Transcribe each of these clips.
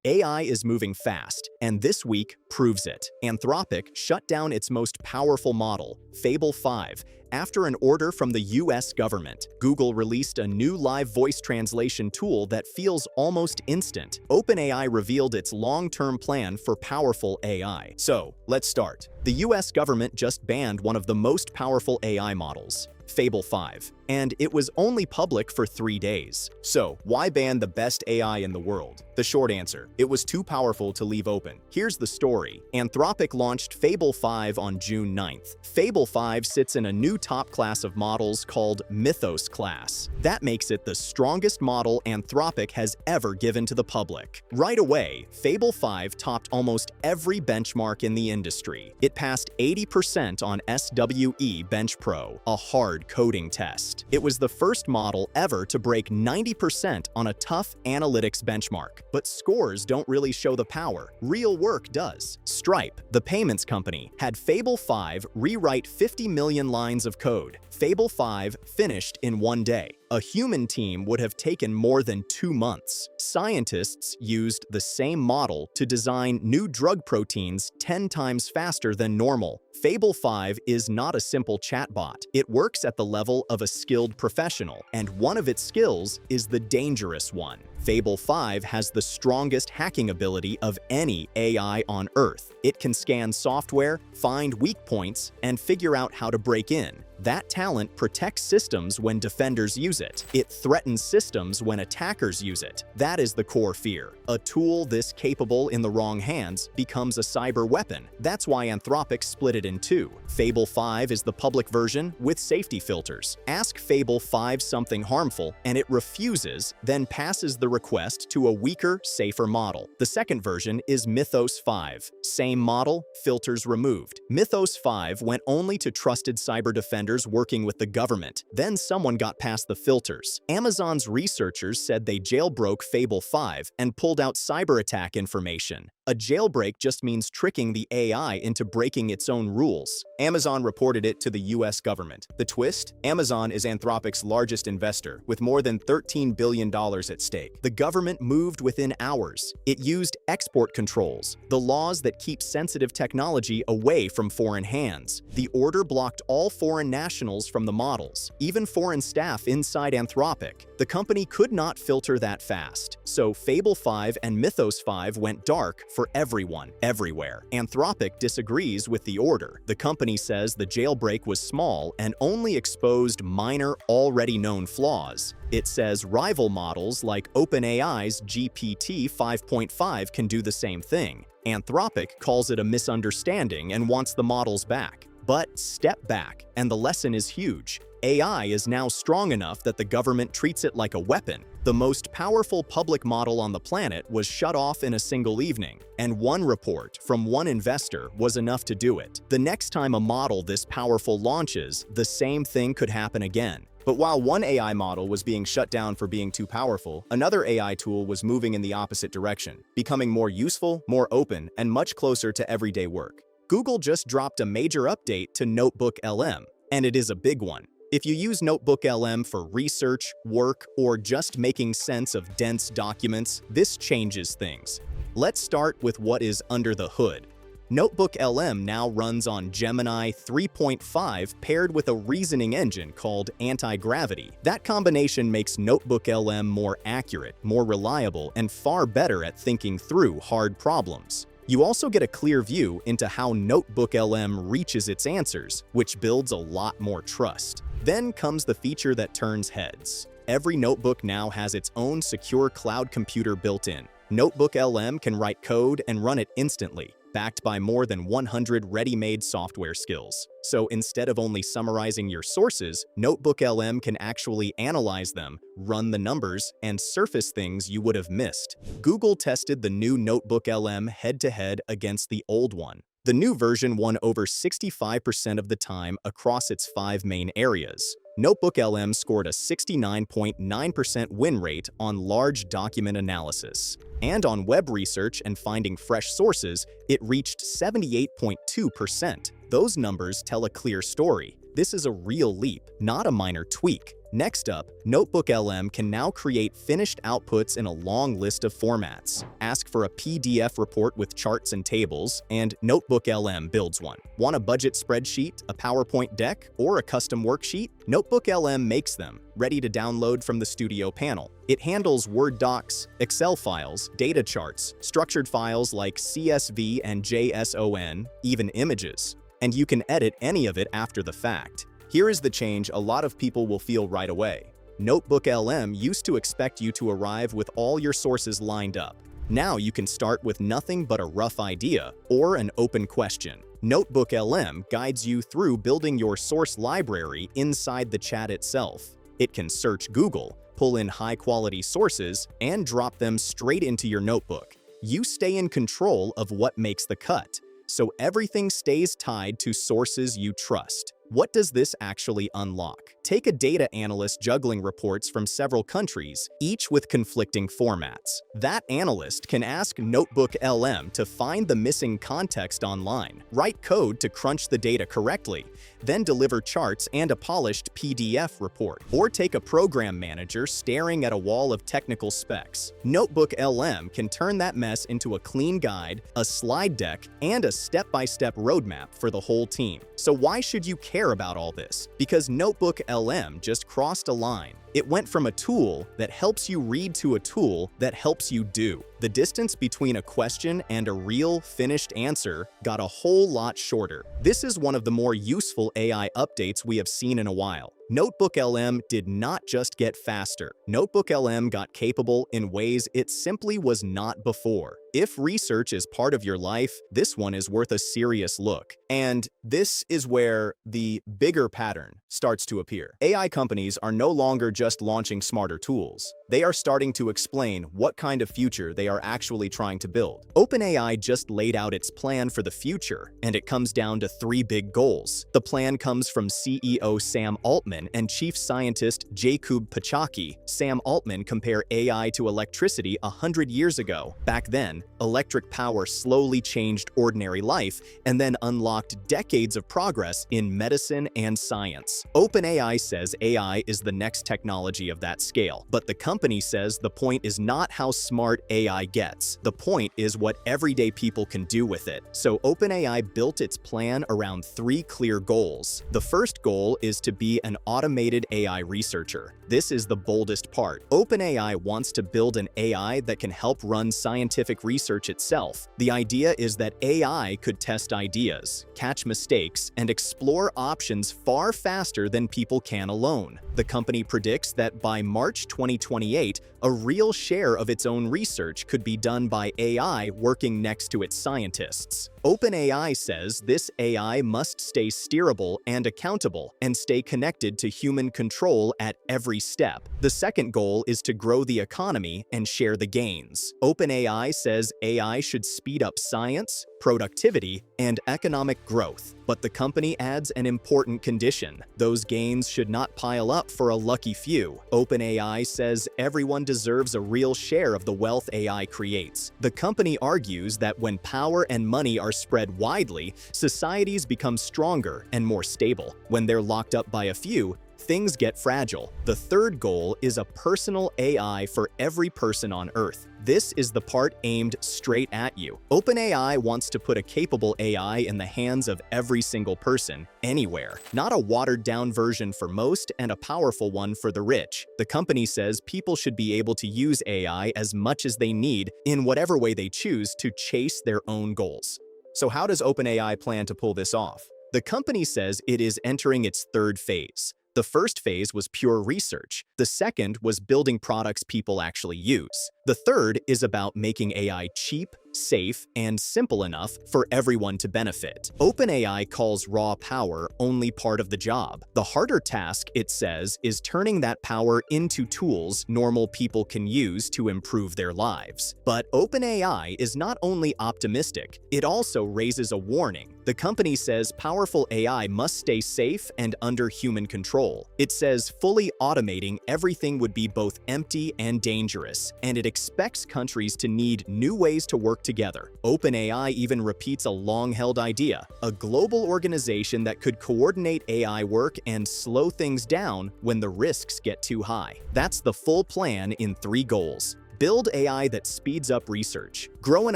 AI is moving fast, and this week proves it. Anthropic shut down its most powerful model, Fable 5, after an order from the US government. Google released a new live voice translation tool that feels almost instant. OpenAI revealed its long-term plan for powerful AI. So, let's start. The US government just banned one of the most powerful AI models, Fable 5, and it was only public for 3 days. So, why ban the best AI in the world? The short answer: it was too powerful to leave open. Here's the story. Anthropic launched Fable 5 on June 9th. Fable 5 sits in a new top class of models called Mythos class. That makes it the strongest model Anthropic has ever given to the public. Right away, Fable 5 topped almost every benchmark in the industry. It passed 80% on SWE Bench Pro, a hard coding test. It was the first model ever to break 90% on a tough analytics benchmark. But scores don't really show the power. Real work does. Stripe, the payments company, had Fable 5 rewrite 50 million lines of code. Fable 5 finished in 1 day. A human team would have taken more than 2 months. Scientists used the same model to design new drug proteins 10 times faster than normal. Fable 5 is not a simple chatbot. It works at the level of a skilled professional, and one of its skills is the dangerous one. Fable 5 has the strongest hacking ability of any AI on Earth. It can scan software, find weak points, and figure out how to break in. That talent protects systems when defenders use it. It threatens systems when attackers use it. That is the core fear. A tool this capable in the wrong hands becomes a cyber weapon. That's why Anthropic split it in two. Fable 5 is the public version with safety filters. Ask Fable 5 something harmful, and it refuses, then passes the request to a weaker, safer model. The second version is Mythos 5. Same model, filters removed. Mythos 5 went only to trusted cyber defenders working with the government. Then someone got past the filters. Amazon's researchers said they jailbroke Fable 5 and pulled out cyber attack information. A jailbreak just means tricking the AI into breaking its own rules. Amazon reported it to the US government. The twist? Amazon is Anthropic's largest investor, with more than $13 billion at stake. The government moved within hours. It used export controls, the laws that keep sensitive technology away from foreign hands. The order blocked all foreign nationals from the models, even foreign staff inside Anthropic. The company could not filter that fast. So Fable 5 and Mythos 5 went dark for everyone, everywhere. Anthropic disagrees with the order. The company says the jailbreak was small and only exposed minor, already known flaws. It says rival models like OpenAI's GPT 5.5 can do the same thing. Anthropic calls it a misunderstanding and wants the models back. But step back, and the lesson is huge. AI is now strong enough that the government treats it like a weapon. The most powerful public model on the planet was shut off in a single evening, and one report from one investor was enough to do it. The next time a model this powerful launches, the same thing could happen again. But while one AI model was being shut down for being too powerful, another AI tool was moving in the opposite direction, becoming more useful, more open, and much closer to everyday work. Google just dropped a major update to NotebookLM, and it is a big one. If you use NotebookLM for research, work, or just making sense of dense documents, this changes things. Let's start with what is under the hood. NotebookLM now runs on Gemini 3.5 paired with a reasoning engine called anti-gravity. That combination makes NotebookLM more accurate, more reliable, and far better at thinking through hard problems. You also get a clear view into how NotebookLM reaches its answers, which builds a lot more trust. Then comes the feature that turns heads. Every notebook now has its own secure cloud computer built in. NotebookLM can write code and run it instantly, backed by more than 100 ready-made software skills. So instead of only summarizing your sources, NotebookLM can actually analyze them, run the numbers, and surface things you would have missed. Google tested the new NotebookLM head-to-head against the old one. The new version won over 65% of the time across its 5 main areas. NotebookLM scored a 69.9% win rate on large document analysis. And on web research and finding fresh sources, it reached 78.2%. Those numbers tell a clear story. This is a real leap, not a minor tweak. Next up, NotebookLM can now create finished outputs in a long list of formats. Ask for a PDF report with charts and tables, and NotebookLM builds one. Want a budget spreadsheet, a PowerPoint deck, or a custom worksheet? NotebookLM makes them, ready to download from the Studio panel. It handles Word docs, Excel files, data charts, structured files like CSV and JSON, even images. And you can edit any of it after the fact. Here is the change a lot of people will feel right away. NotebookLM used to expect you to arrive with all your sources lined up. Now you can start with nothing but a rough idea or an open question. NotebookLM guides you through building your source library inside the chat itself. It can search Google, pull in high-quality sources, and drop them straight into your notebook. You stay in control of what makes the cut, so everything stays tied to sources you trust. What does this actually unlock? Take a data analyst juggling reports from several countries, each with conflicting formats. That analyst can ask NotebookLM to find the missing context online, write code to crunch the data correctly, then deliver charts and a polished PDF report. Or take a program manager staring at a wall of technical specs. NotebookLM can turn that mess into a clean guide, a slide deck, and a step-by-step roadmap for the whole team. So why should you care about all this? Because NotebookLM just crossed a line. It went from a tool that helps you read to a tool that helps you do. The distance between a question and a real, finished answer got a whole lot shorter. This is one of the more useful AI updates we have seen in a while. NotebookLM did not just get faster. NotebookLM got capable in ways it simply was not before. If research is part of your life, this one is worth a serious look. And this is where the bigger pattern starts to appear. AI companies are no longer just launching smarter tools. They are starting to explain what kind of future they are actually trying to build. OpenAI just laid out its plan for the future, and it comes down to 3 big goals. The plan comes from CEO Sam Altman and Chief Scientist Jakub Pachaki. Sam Altman compared AI to electricity 100 years ago. Back then, electric power slowly changed ordinary life and then unlocked decades of progress in medicine and science. OpenAI says AI is the next technology of that scale, but the company says the point is not how smart AI gets. The point is what everyday people can do with it. So OpenAI built its plan around 3 clear goals. The first goal is to be an automated AI researcher. This is the boldest part. OpenAI wants to build an AI that can help run scientific research itself. The idea is that AI could test ideas, catch mistakes, and explore options far faster than people can alone. The company predicts that by March 2028, a real share of its own research could be done by AI working next to its scientists. OpenAI says this AI must stay steerable and accountable and stay connected to human control at every step. The second goal is to grow the economy and share the gains. OpenAI says AI should speed up science, productivity, and economic growth. But the company adds an important condition. Those gains should not pile up for a lucky few. OpenAI says everyone deserves a real share of the wealth AI creates. The company argues that when power and money are spread widely, societies become stronger and more stable. When they're locked up by a few, things get fragile. The third goal is a personal AI for every person on Earth. This is the part aimed straight at you. OpenAI wants to put a capable AI in the hands of every single person, anywhere. Not a watered-down version for most and a powerful one for the rich. The company says people should be able to use AI as much as they need in whatever way they choose to chase their own goals. So how does OpenAI plan to pull this off? The company says it is entering its third phase. The first phase was pure research. The second was building products people actually use. The third is about making AI cheap, safe, and simple enough for everyone to benefit. OpenAI calls raw power only part of the job. The harder task, it says, is turning that power into tools normal people can use to improve their lives. But OpenAI is not only optimistic, it also raises a warning. The company says powerful AI must stay safe and under human control. It says fully automating everything would be both empty and dangerous, and it expects countries to need new ways to work together. OpenAI even repeats a long-held idea, a global organization that could coordinate AI work and slow things down when the risks get too high. That's the full plan in 3 goals. Build AI that speeds up research. Grow an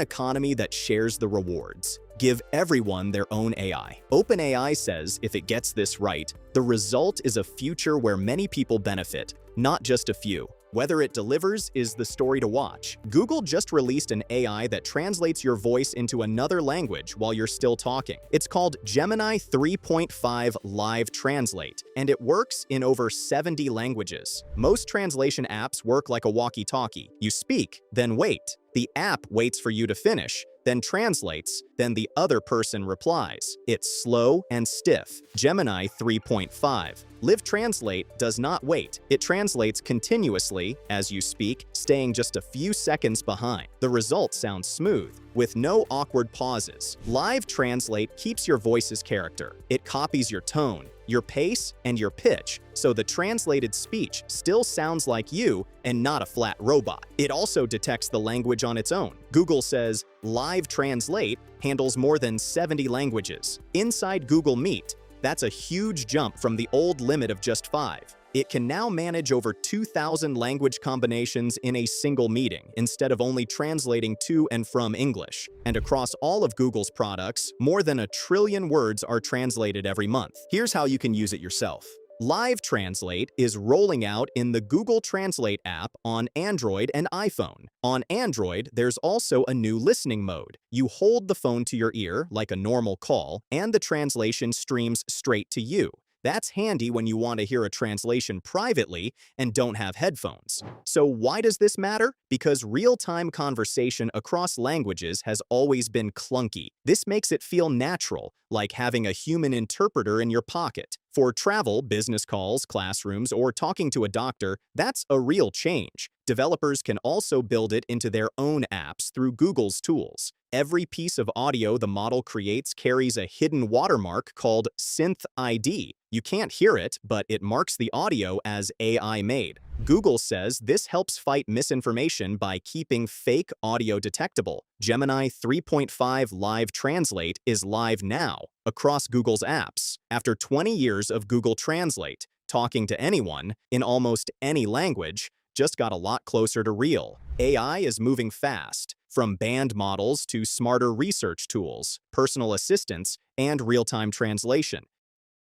economy that shares the rewards. Give everyone their own AI. OpenAI says if it gets this right, the result is a future where many people benefit, not just a few. Whether it delivers is the story to watch. Google just released an AI that translates your voice into another language while you're still talking. It's called Gemini 3.5 Live Translate, and it works in over 70 languages. Most translation apps work like a walkie-talkie. You speak, then wait. The app waits for you to finish, then translates, then the other person replies. It's slow and stiff. Gemini 3.5 Live Translate does not wait. It translates continuously as you speak, staying just a few seconds behind. The result sounds smooth, with no awkward pauses. Live Translate keeps your voice's character. It copies your tone, your pace, and your pitch, so the translated speech still sounds like you and not a flat robot. It also detects the language on its own. Google says Live Translate handles more than 70 languages. Inside Google Meet, that's a huge jump from the old limit of just 5. It can now manage over 2,000 language combinations in a single meeting, instead of only translating to and from English. And across all of Google's products, more than 1 trillion words are translated every month. Here's how you can use it yourself. Live Translate is rolling out in the Google Translate app on Android and iPhone. On Android, there's also a new listening mode. You hold the phone to your ear like a normal call, and the translation streams straight to you. That's handy when you want to hear a translation privately and don't have headphones. So why does this matter? Because real-time conversation across languages has always been clunky. This makes it feel natural, like having a human interpreter in your pocket. For travel, business calls, classrooms, or talking to a doctor, that's a real change. Developers can also build it into their own apps through Google's tools. Every piece of audio the model creates carries a hidden watermark called Synth ID. You can't hear it, but it marks the audio as AI-made. Google says this helps fight misinformation by keeping fake audio detectable. Gemini 3.5 Live Translate is live now across Google's apps. After 20 years of Google Translate, talking to anyone in almost any language just got a lot closer to real. AI is moving fast, from banned models to smarter research tools, personal assistants, and real-time translation.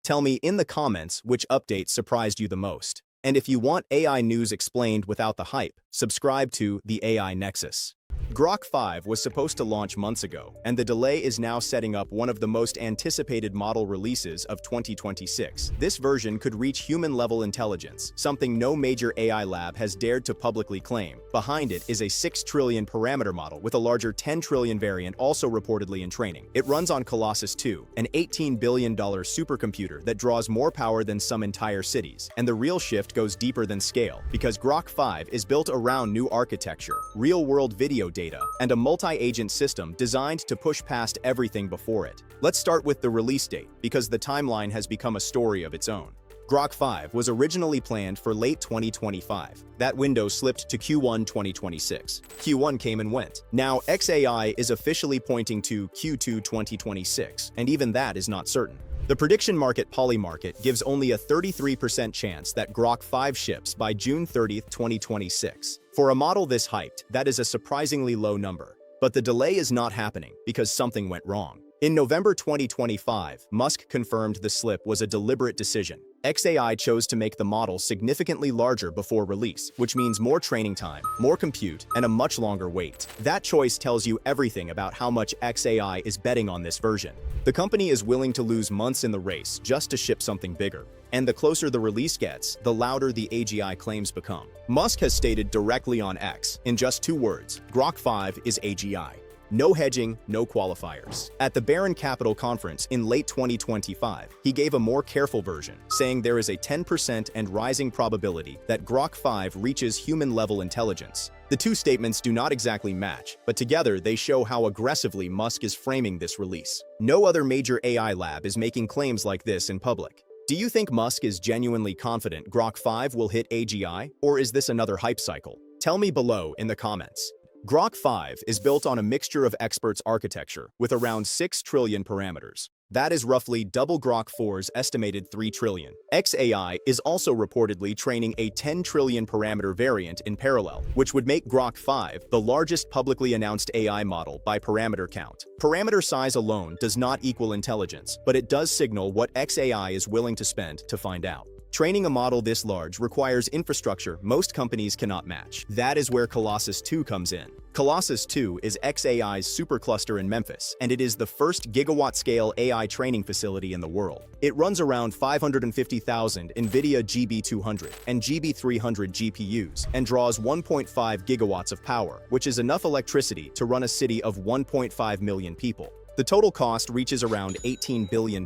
Tell me in the comments which update surprised you the most. And if you want AI news explained without the hype, subscribe to the AI Nexus. Grok 5 was supposed to launch months ago, and the delay is now setting up one of the most anticipated model releases of 2026. This version could reach human-level intelligence, something no major AI lab has dared to publicly claim. Behind it is a 6 trillion parameter model with a larger 10 trillion variant also reportedly in training. It runs on Colossus 2, an $18 billion supercomputer that draws more power than some entire cities. And the real shift goes deeper than scale, because Grok 5 is built around new architecture, real-world video data, and a multi-agent system designed to push past everything before it. Let's start with the release date, because the timeline has become a story of its own. Grok 5 was originally planned for late 2025. That window slipped to Q1 2026. Q1 came and went. Now, XAI is officially pointing to Q2 2026, and even that is not certain. The prediction market Polymarket gives only a 33% chance that Grok 5 ships by June 30, 2026. For a model this hyped, that is a surprisingly low number. But the delay is not happening because something went wrong. In November 2025, Musk confirmed the slip was a deliberate decision. XAI chose to make the model significantly larger before release, which means more training time, more compute, and a much longer wait. That choice tells you everything about how much XAI is betting on this version. The company is willing to lose months in the race just to ship something bigger. And the closer the release gets, the louder the AGI claims become. Musk has stated directly on X, in just 2 words, Grok 5 is AGI. No hedging, no qualifiers. At the Barron Capital Conference in late 2025, he gave a more careful version, saying there is a 10% and rising probability that Grok 5 reaches human-level intelligence. The two statements do not exactly match, but together they show how aggressively Musk is framing this release. No other major AI lab is making claims like this in public. Do you think Musk is genuinely confident Grok 5 will hit AGI, or is this another hype cycle? Tell me below in the comments. Grok 5 is built on a mixture of experts architecture with around 6 trillion parameters. That is roughly double Grok 4's estimated 3 trillion. XAI is also reportedly training a 10 trillion parameter variant in parallel, which would make Grok 5 the largest publicly announced AI model by parameter count. Parameter size alone does not equal intelligence, but it does signal what XAI is willing to spend to find out. Training a model this large requires infrastructure most companies cannot match. That is where Colossus 2 comes in. Colossus 2 is XAI's supercluster in Memphis, and it is the first gigawatt-scale AI training facility in the world. It runs around 550,000 NVIDIA GB200 and GB300 GPUs and draws 1.5 gigawatts of power, which is enough electricity to run a city of 1.5 million people. The total cost reaches around $18 billion.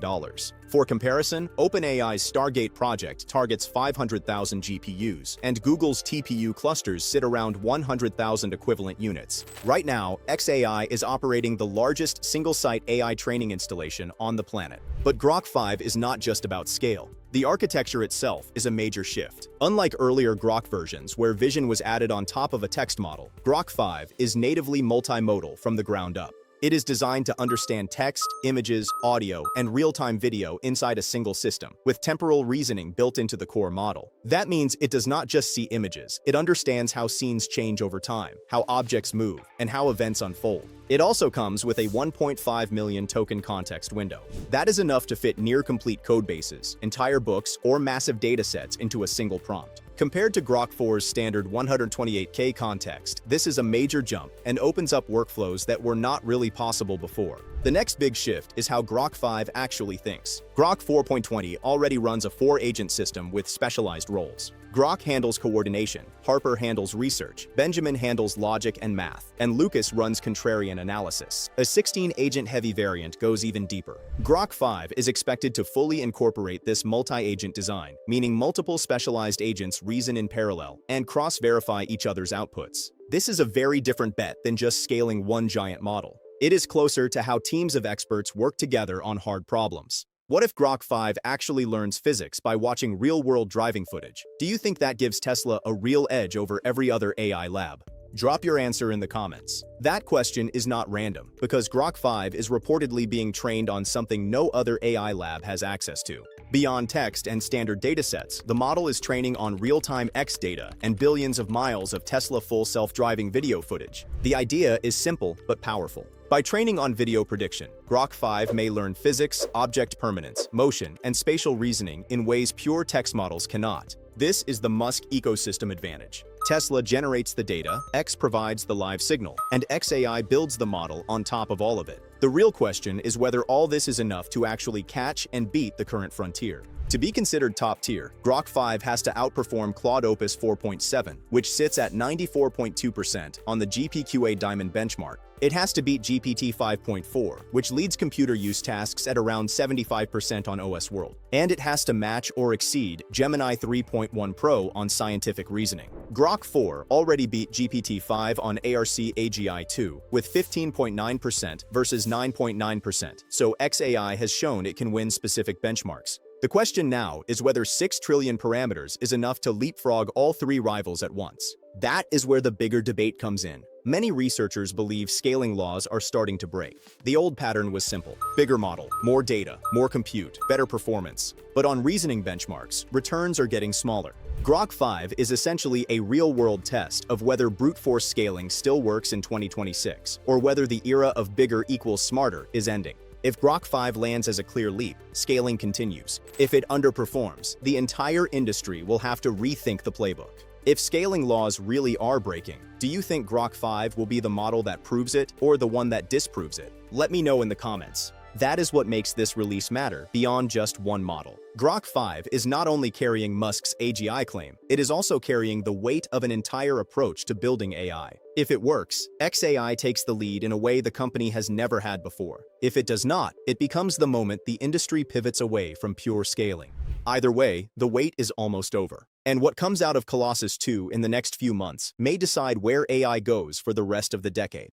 For comparison, OpenAI's Stargate project targets 500,000 GPUs, and Google's TPU clusters sit around 100,000 equivalent units. Right now, XAI is operating the largest single-site AI training installation on the planet. But Grok 5 is not just about scale. The architecture itself is a major shift. Unlike earlier Grok versions where vision was added on top of a text model, Grok 5 is natively multimodal from the ground up. It is designed to understand text, images, audio, and real-time video inside a single system, with temporal reasoning built into the core model. That means it does not just see images, it understands how scenes change over time, how objects move, and how events unfold. It also comes with a 1.5 million token context window. That is enough to fit near-complete codebases, entire books, or massive datasets into a single prompt. Compared to Grok 4's standard 128K context, this is a major jump and opens up workflows that were not really possible before. The next big shift is how Grok 5 actually thinks. Grok 4.20 already runs a 4-agent system with specialized roles. Grok handles coordination, Harper handles research, Benjamin handles logic and math, and Lucas runs contrarian analysis. A 16-agent heavy variant goes even deeper. Grok 5 is expected to fully incorporate this multi-agent design, meaning multiple specialized agents reason in parallel and cross-verify each other's outputs. This is a very different bet than just scaling one giant model. It is closer to how teams of experts work together on hard problems. What if Grok 5 actually learns physics by watching real-world driving footage? Do you think that gives Tesla a real edge over every other AI lab? Drop your answer in the comments. That question is not random, because Grok 5 is reportedly being trained on something no other AI lab has access to. Beyond text and standard datasets, the model is training on real-time X data and billions of miles of Tesla full self-driving video footage. The idea is simple but powerful. By training on video prediction, Grok 5 may learn physics, object permanence, motion, and spatial reasoning in ways pure text models cannot. This is the Musk ecosystem advantage. Tesla generates the data, X provides the live signal, and XAI builds the model on top of all of it. The real question is whether all this is enough to actually catch and beat the current frontier. To be considered top tier, Grok 5 has to outperform Claude Opus 4.7, which sits at 94.2% on the GPQA Diamond benchmark. It has to beat GPT 5.4, which leads computer use tasks at around 75% on OS World. And it has to match or exceed Gemini 3.1 Pro on scientific reasoning. Grok 4 already beat GPT 5 on ARC AGI 2 with 15.9% versus 9.9%, so XAI has shown it can win specific benchmarks. The question now is whether 6 trillion parameters is enough to leapfrog all 3 rivals at once. That is where the bigger debate comes in. Many researchers believe scaling laws are starting to break. The old pattern was simple: bigger model, more data, more compute, better performance. But on reasoning benchmarks, returns are getting smaller. Grok 5 is essentially a real-world test of whether brute force scaling still works in 2026, or whether the era of bigger equals smarter is ending. If Grok 5 lands as a clear leap, scaling continues. If it underperforms, the entire industry will have to rethink the playbook. If scaling laws really are breaking, do you think Grok 5 will be the model that proves it or the one that disproves it? Let me know in the comments. That is what makes this release matter beyond just one model. Grok 5 is not only carrying Musk's AGI claim, it is also carrying the weight of an entire approach to building AI. If it works, XAI takes the lead in a way the company has never had before. If it does not, it becomes the moment the industry pivots away from pure scaling. Either way, the wait is almost over. And what comes out of Colossus 2 in the next few months may decide where AI goes for the rest of the decade.